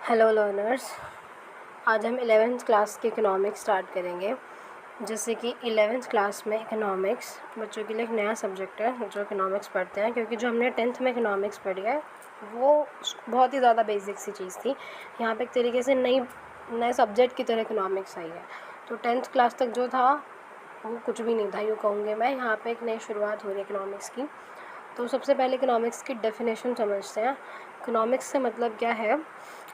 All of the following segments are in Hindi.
हेलो लर्नर्स, आज हम 11th क्लास की इकोनॉमिक्स स्टार्ट करेंगे। जैसे कि 11th क्लास में इकोनॉमिक्स बच्चों के लिए एक नया सब्जेक्ट है जो इकोनॉमिक्स पढ़ते हैं, क्योंकि जो हमने 10th में इकोनॉमिक्स पढ़ी है वो बहुत ही ज़्यादा बेसिक सी चीज़ थी। यहाँ पे एक तरीके से नए सब्जेक्ट की तरह इकोनॉमिक्स आई है। तो 10th क्लास तक जो था वो कुछ भी नहीं था, यूँ कहूँगी मैं। यहाँ पे एक नई शुरुआत हो रही है इकोनॉमिक्स की। तो सबसे पहले इकोनॉमिक्स की डेफिनेशन समझते हैं। इकोनॉमिक्स से मतलब क्या है,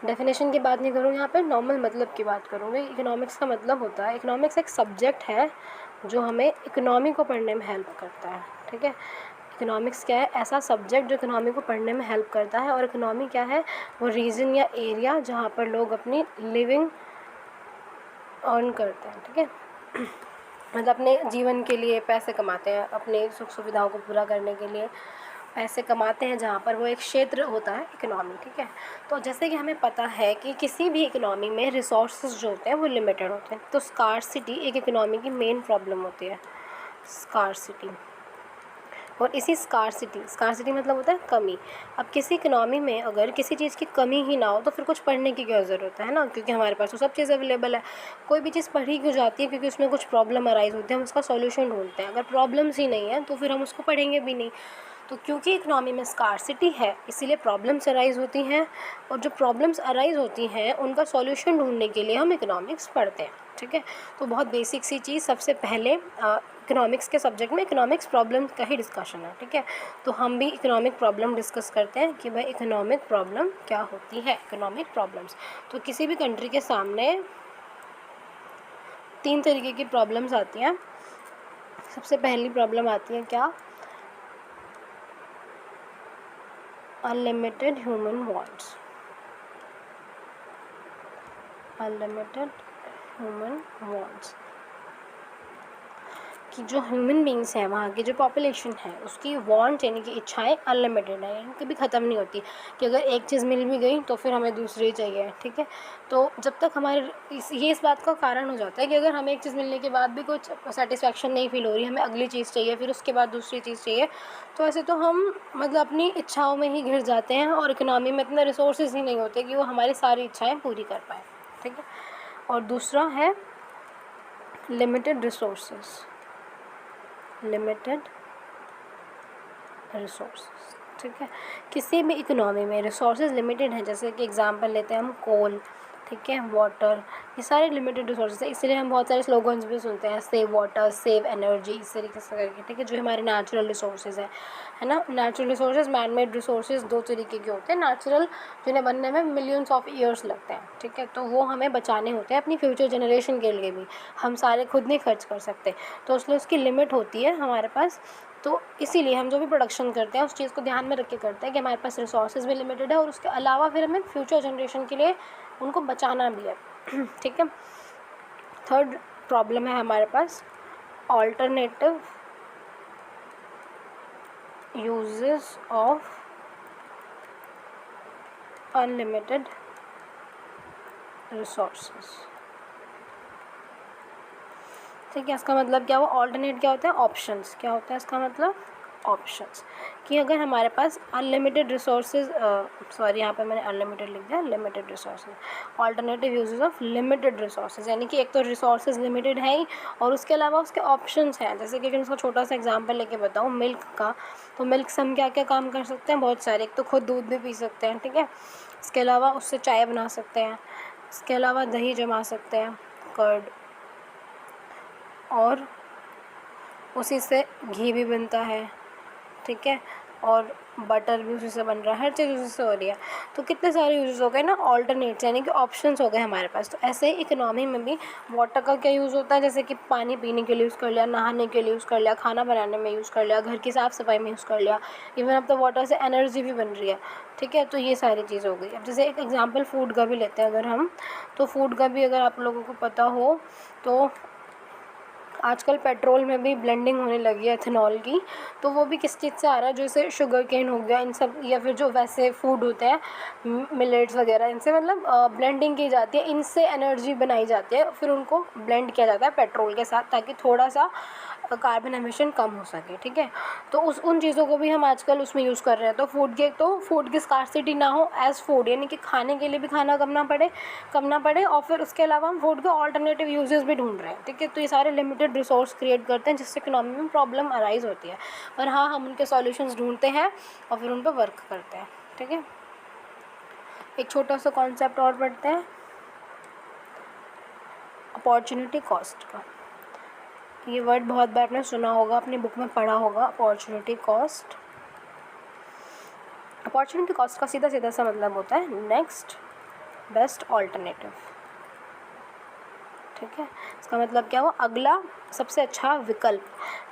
डेफिनेशन की बात नहीं करूँगी यहाँ पे, नॉर्मल मतलब की बात करूँगी। इकोनॉमिक्स का मतलब होता है, इकोनॉमिक्स एक सब्जेक्ट है जो हमें इकोनॉमी को पढ़ने में हेल्प करता है। ठीक है, इकोनॉमिक्स क्या है? ऐसा सब्जेक्ट जो इकोनॉमी को पढ़ने में हेल्प करता है। और इकोनॉमी क्या है? वो रीजन या एरिया जहाँ पर लोग अपनी लिविंग अर्न करते हैं। ठीक है, मतलब अपने जीवन के लिए पैसे कमाते हैं, अपने सुख सुविधाओं को पूरा करने के लिए पैसे कमाते हैं, जहाँ पर वो एक क्षेत्र होता है इकोनॉमी। ठीक है, तो जैसे कि हमें पता है कि किसी भी इकोनॉमी में रिसोर्सेज जो होते हैं वो लिमिटेड होते हैं। तो स्कार्सिटी एक इकोनॉमी की मेन प्रॉब्लम होती है, स्कार्सिटी। और इसी स्कार्सिटी मतलब होता है कमी। अब किसी इकोनॉमी में अगर किसी चीज़ की कमी ही ना हो तो फिर कुछ पढ़ने की क्या ज़रूरत है ना, क्योंकि हमारे पास तो सब चीज़ अवेलेबल है। कोई भी चीज़ पढ़ी क्यों जाती है? क्योंकि उसमें कुछ प्रॉब्लम अराइज होती है, हम उसका सॉल्यूशन ढूंढते हैं। अगर प्रॉब्लम्स ही नहीं है तो फिर हम उसको पढ़ेंगे भी नहीं। तो क्योंकि इकोनॉमी में स्कार्सिटी है इसीलिए प्रॉब्लम्स अराइज होती हैं, और जो प्रॉब्लम्स अराइज होती हैं उनका सॉल्यूशन ढूंढने के लिए हम इकोनॉमिक्स पढ़ते हैं। ठीक है, तो बहुत बेसिक सी चीज़। सबसे पहले इकोनॉमिक्स के सब्जेक्ट में इकोनॉमिक्स प्रॉब्लम का ही डिस्कशन है। ठीक है, तो हम भी इकोनॉमिक प्रॉब्लम डिस्कस करते हैं कि भाई इकोनॉमिक प्रॉब्लम क्या होती है। इकोनॉमिक प्रॉब्लम्स तो किसी भी कंट्री के सामने 3 तरीके की प्रॉब्लम्स आती हैं। सबसे पहली प्रॉब्लम आती है क्या? Unlimited human wants. Unlimited human wants कि जो ह्यूमन बींग्स हैं, वहाँ की जो पॉपुलेशन है उसकी वांट यानी कि इच्छाएं अनलिमिटेड है, यानी कभी ख़त्म नहीं होती कि अगर एक चीज़ मिल भी गई तो फिर हमें दूसरी चाहिए। ठीक है, तो जब तक हमारे इस बात का कारण हो जाता है कि अगर हमें एक चीज़ मिलने के बाद भी कुछ सेटिस्फैक्शन नहीं फील हो रही, हमें अगली चीज़ चाहिए, फिर उसके बाद दूसरी चीज़ चाहिए, तो ऐसे तो हम मतलब अपनी इच्छाओं में ही घिर जाते हैं और इकोनॉमी में इतने रिसोर्सेज ही नहीं होते कि वो हमारी सारी इच्छाएँ पूरी कर पाए। ठीक है, और दूसरा है लिमिटेड रिसोर्सेज। Limited resources. ठीक है, किसी भी इकोनॉमी में रिसोर्सेज लिमिटेड हैं। जैसे कि एग्जांपल लेते हैं हम कोल, ठीक है, वाटर, ये सारे लिमिटेड रिसोर्सेज हैं। इसलिए हम बहुत सारे स्लोगन्स भी सुनते हैं, सेव वाटर, सेव एनर्जी, इस तरीके से करके। ठीक है, जो हमारे नेचुरल रिसोर्सेज है ना। Natural resources, man made resources दो तरीके के होते हैं। नेचुरल जिन्हें बनने में मिलियंस ऑफ ईयर्स लगते हैं, ठीक है, तो वो हमें बचाने होते हैं अपनी फ्यूचर जनरेशन के लिए भी। हम सारे खुद नहीं खर्च कर सकते, तो इसलिए उसकी लिमिट होती है हमारे पास। तो इसीलिए हम जो भी प्रोडक्शन करते हैं उस चीज़ को ध्यान में रख के करते हैं कि हमारे पास रिसोर्सेज भी लिमिटेड है और उसके अलावा फिर हमें फ्यूचर जनरेशन के लिए उनको बचाना भी है। ठीक है, थर्ड प्रॉब्लम है हमारे पास alternative uses of unlimited resources. ठीक है, इसका मतलब क्या हुआ? ऑल्टरनेट क्या होता है? ऑप्शंस। क्या होता है इसका मतलब? ऑप्शंस। कि अगर हमारे पास अनलिमिटेड रिसोर्सेज, सॉरी यहाँ पे मैंने अनलिमिटेड लिख दिया, limited resources. Alternative uses of limited resources, यानी कि एक तो रिसोर्सेज लिमिटेड है ही और उसके अलावा उसके ऑप्शंस हैं। जैसे कि उसका छोटा सा एग्जांपल लेके बताऊँ मिल्क का, तो मिल्क से हम क्या क्या काम कर सकते हैं? बहुत सारे। एक तो खुद दूध भी पी सकते हैं, ठीक है, इसके अलावा उससे चाय बना सकते हैं, इसके अलावा दही जमा सकते हैं, कर्ड, और उसी से घी भी बनता है। ठीक है, और बटर भी उसी से बन रहा है, हर चीज़ उसी से हो रही है। तो कितने सारे यूज़ हो गए ना, ऑल्टरनेट्स, यानी कि ऑप्शंस हो गए हमारे पास। तो ऐसे ही इकोनॉमी में भी वाटर का क्या यूज़ होता है? जैसे कि पानी पीने के लिए यूज़ कर लिया, नहाने के लिए यूज़ कर लिया, खाना बनाने में यूज़ कर लिया, घर की साफ़ सफाई में यूज़ कर लिया, इवन अब तो वाटर से एनर्जी भी बन रही है। ठीक है, तो ये सारी चीज़ हो गई। अब जैसे एक एग्जाम्पल फूड का भी लेते हैं अगर हम, तो फूड का भी अगर आप लोगों को पता हो तो आजकल पेट्रोल में भी ब्लेंडिंग होने लगी है एथेनॉल की, तो वो भी किस चीज़ से आ रहा है, जैसे शुगर केन हो गया इन सब, या फिर जो वैसे फूड होते हैं मिलेट्स वगैरह, इनसे मतलब ब्लेंडिंग की जाती है, इनसे एनर्जी बनाई जाती है, फिर उनको ब्लेंड किया जाता है पेट्रोल के साथ ताकि थोड़ा सा कार्बन एमिशन कम हो सके, ठीक है। तो उन चीज़ों को भी हम आजकल उसमें यूज़ कर रहे हैं। तो फूड की स्कार्सिटी ना हो एज़ फूड, यानी कि खाने के लिए भी खाना कम ना पड़े और फिर उसके अलावा हम फूड के ऑल्टरनेटिव यूजेस भी ढूंढ रहे हैं, ठीक है। तो ये सारे लिमिटेड रिसोर्स क्रिएट करते हैं जिससे इकोनॉमी में प्रॉब्लम अराइज होती है, और हाँ, हम उनके सॉल्यूशंस ढूंढते हैं और फिर उन पर वर्क करते हैं, ठीक है। एक छोटा सा कॉन्सेप्ट और पढ़ते हैं, अपॉर्चुनिटी कॉस्ट का। ये वर्ड बहुत बार आपने सुना होगा, अपनी बुक में पढ़ा होगा, अपॉर्चुनिटी कॉस्ट। अपॉर्चुनिटी कॉस्ट का सीधा सा मतलब होता है नेक्स्ट बेस्ट ऑल्टरनेटिव, ठीक है। इसका मतलब क्या हुआ, अगला सबसे अच्छा विकल्प।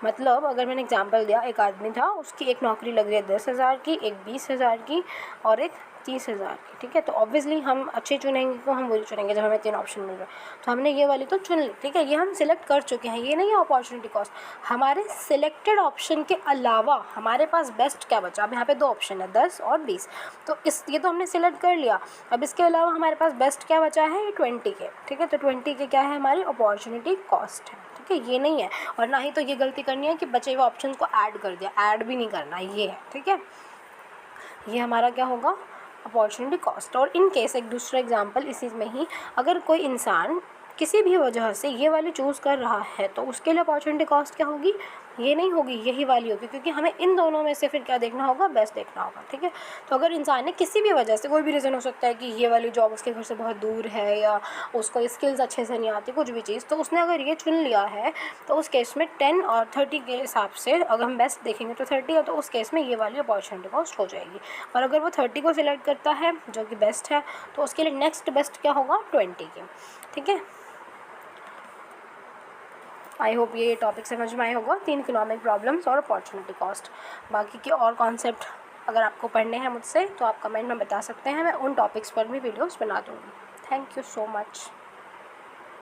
मतलब अगर मैंने एग्जांपल दिया, एक आदमी था, उसकी एक नौकरी लग रही है 10,000 की, एक 20,000 की और एक 30,000 की, ठीक है। तो ऑब्वियसली हम अच्छे चुनेंगे, तो हम वही चुनेंगे जब हमें 3 ऑप्शन मिल रहा है। तो हमने ये वाली तो चुन ली, ठीक है, ये हम सिलेक्ट कर चुके हैं, ये नहीं है अपॉर्चुनिटी कॉस्ट। हमारे सिलेक्टेड ऑप्शन के अलावा हमारे पास बेस्ट क्या बचा, अब यहाँ पे 2 ऑप्शन है, 10 और 20, तो ये तो हमने सिलेक्ट कर लिया। अब इसके अलावा हमारे पास बेस्ट क्या बचा है, 20 के, ठीक है। तो 20 के क्या है, हमारी अपॉर्चुनिटी कॉस्ट है, ठीक है। ये नहीं है, और ना ही तो ये गलती करनी है कि बचे हुए ऑप्शन को ऐड कर दिया, ऐड भी नहीं करना, ये है, ठीक है। ये हमारा क्या होगा, अपॉर्चुनिटी कॉस्ट। और इन केस एक दूसरा एग्जांपल इसी में ही, अगर कोई इंसान किसी भी वजह से ये वाली चूज़ कर रहा है तो उसके लिए अपॉर्चुनिटी कॉस्ट क्या होगी, ये नहीं होगी, यही वाली होगी, क्योंकि हमें इन दोनों में से फिर क्या देखना होगा, बेस्ट देखना होगा, ठीक है। तो अगर इंसान ने किसी भी वजह से, कोई भी रीज़न हो सकता है कि ये वाली जॉब उसके घर से बहुत दूर है या उसको स्किल्स अच्छे से नहीं आती, कुछ भी चीज़, तो उसने अगर ये चुन लिया है तो उस केस में 10 और 30 के हिसाब से अगर हम बेस्ट देखेंगे तो 30 है, तो उस केस में ये वाली अपॉर्चुनिटी कॉस्ट हो जाएगी। और अगर वो 30 को सिलेक्ट करता है जो कि बेस्ट है, तो उसके लिए नेक्स्ट बेस्ट क्या होगा, 20 के, ठीक है। आई होप ये टॉपिक समझ में आया होगा, 3 इकोनॉमिक प्रॉब्लम्स और अपॉर्चुनिटी कॉस्ट। बाकी के और कॉन्सेप्ट अगर आपको पढ़ने हैं मुझसे तो आप कमेंट में बता सकते हैं, मैं उन टॉपिक्स पर भी वीडियोस बना दूँगी। Thank you so much.